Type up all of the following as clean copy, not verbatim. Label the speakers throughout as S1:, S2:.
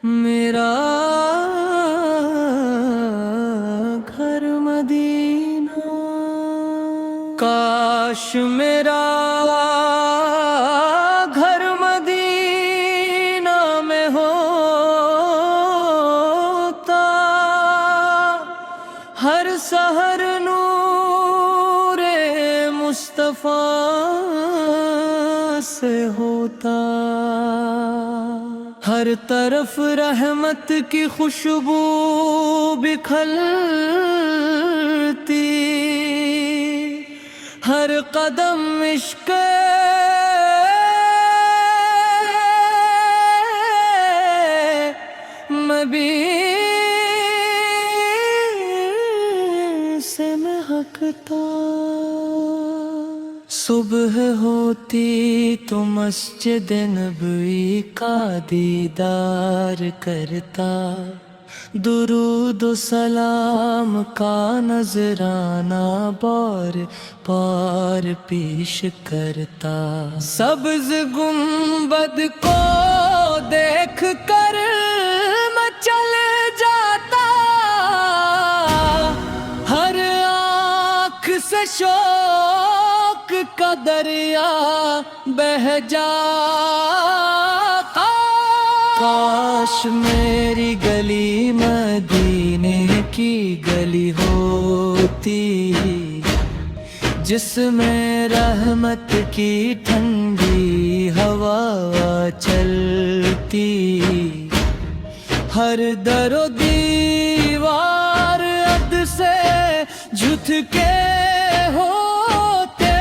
S1: میرا گھر مدینہ، کاش میرا گھر مدینہ میں ہوتا، ہر سحر نور مصطفیٰ سے ہوتا، ہر طرف رحمت کی خوشبو بکھرتی، ہر قدم عشق نبی سے مہکتا، صبح ہوتی تو مسجد نبوی کا دیدار کرتا، درود و سلام کا نذرانہ بار بار پیش کرتا، سبز گنبد کو دیکھ کر میں چل جاتا، ہر آنکھ سے شوق کا دریا بہہ جاتا، کاش میری گلی مدینے کی گلی ہوتی، جس میں رحمت کی ٹھنڈی ہوا چلتی، ہر در و دیوار عد سے جھک کے ہوتے،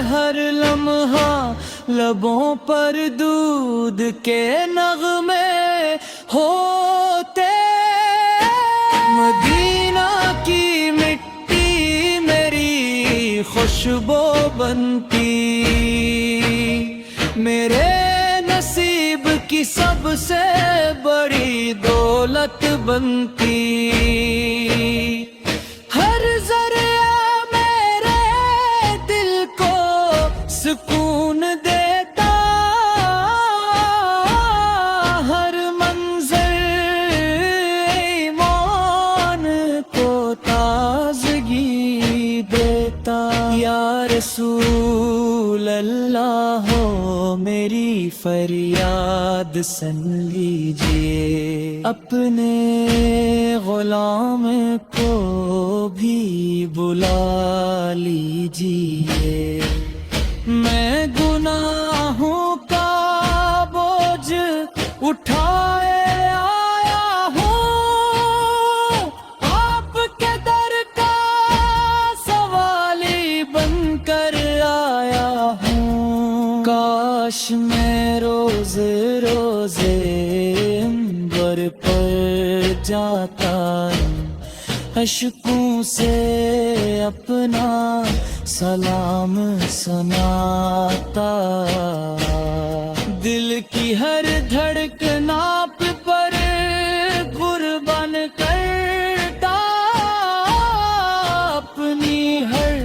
S1: ہر لمحہ لبوں پر دودھ کے نغمے ہوتے، مدینہ کی مٹی میری خوشبو بنتی، میرے نصیب کی سب سے بڑی دولت بنتی، ہر ذرہ میرے دل کو سکون دیتا، ہر منظر ایمان کو تازگی دیتا، یا رسول اللہ ہو میری فریاد سن لیجئے، اپنے غلام کو بھی بلا لیجئے، میں گناہوں کا بوجھ اٹھائے آیا ہوں، آپ کے در کا سوالی بن کر آیا ہوں، کاش میں روز روزے منبر پر جاتا، اشکوں سے اپنا سلام سناتا، دل کی ہر دھڑکن آپ پر قربان کرتا، اپنی ہر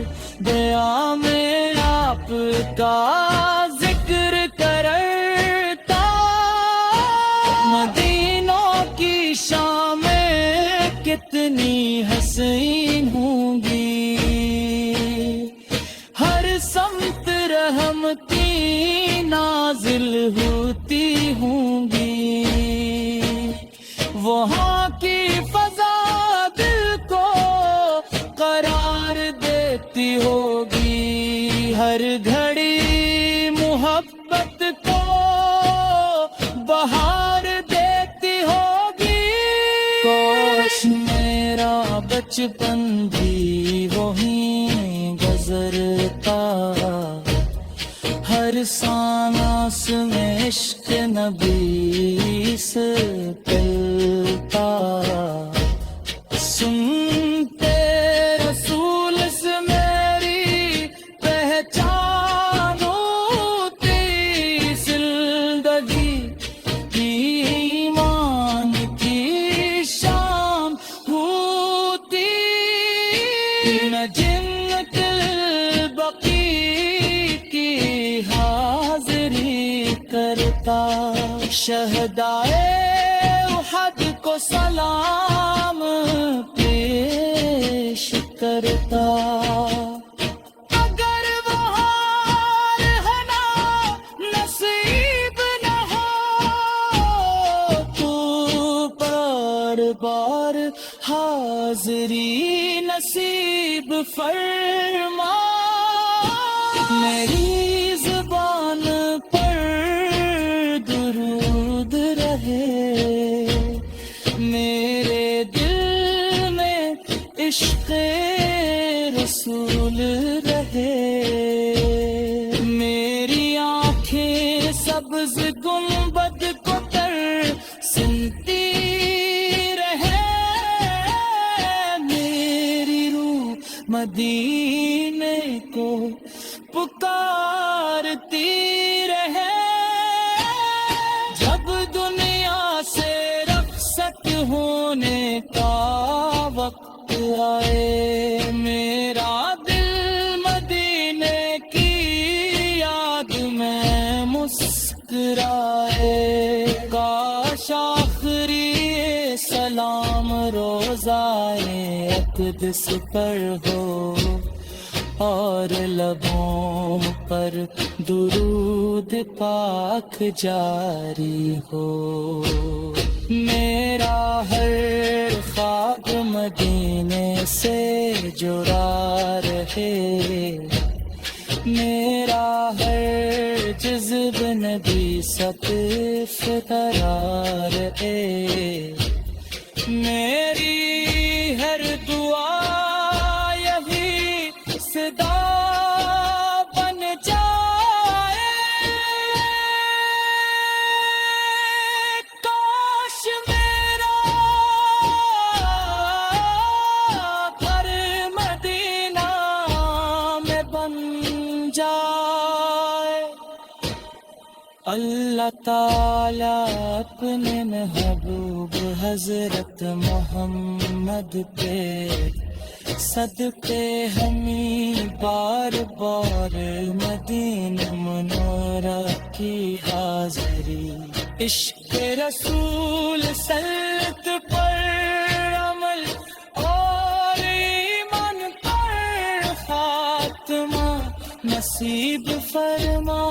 S1: دعا میں آپ کا ذکر کرتا، مدینوں کی شامیں کتنی حسین ہوں گی، ہر سمت رحمتی نازل ہوتی ہوں گی، وہاں کی فضا دل کو قرار دیتی ہوگی، ہر گھڑی محبت کو بہار دیتی ہوگی، کاش میرا بچپن بھی وہیں گزرتا، ہر سانس میں عشق نبی سے پلتا، سنتے رسول سے میری پہچان ہوتی، زندگی کی ایمان کی شان ہوتی، نہ جن شہدائے احد کو سلام پیش کرتا اگر وہ ہار ہے نا نصیب نہ ہو تو پر بار حاضری نصیب فرما میری زبان پر درود رہے میرے دل میں عشق رسول رہے میری آنکھیں سبز گنبد کو ترستی رہے میری روح مدینے کو پکارتی رہے جب دنیا سے رخصت ہونے کا وقت آئے میرا دل مدینے کی یاد میں مسکرائے کاش آخری سلام روزائے اقدس پر ہو اور لبوں پر درود پاک جاری ہو میرا ہر خواب مدینے سے جڑا رہے میرا ہر جذب نبی سقف ترا رہے میری ہر دعا یہی صدا بن جائے کاش میرا گھر مدینہ میں بن جائے اللہ تعالیٰ اپنے محبوب حضرت محمد پہ صدقے ہمیں بار بار مدینہ منورہ کی حاضری عشق رسول سلط پر عمل اور ایمان پر خاتمہ نصیب فرما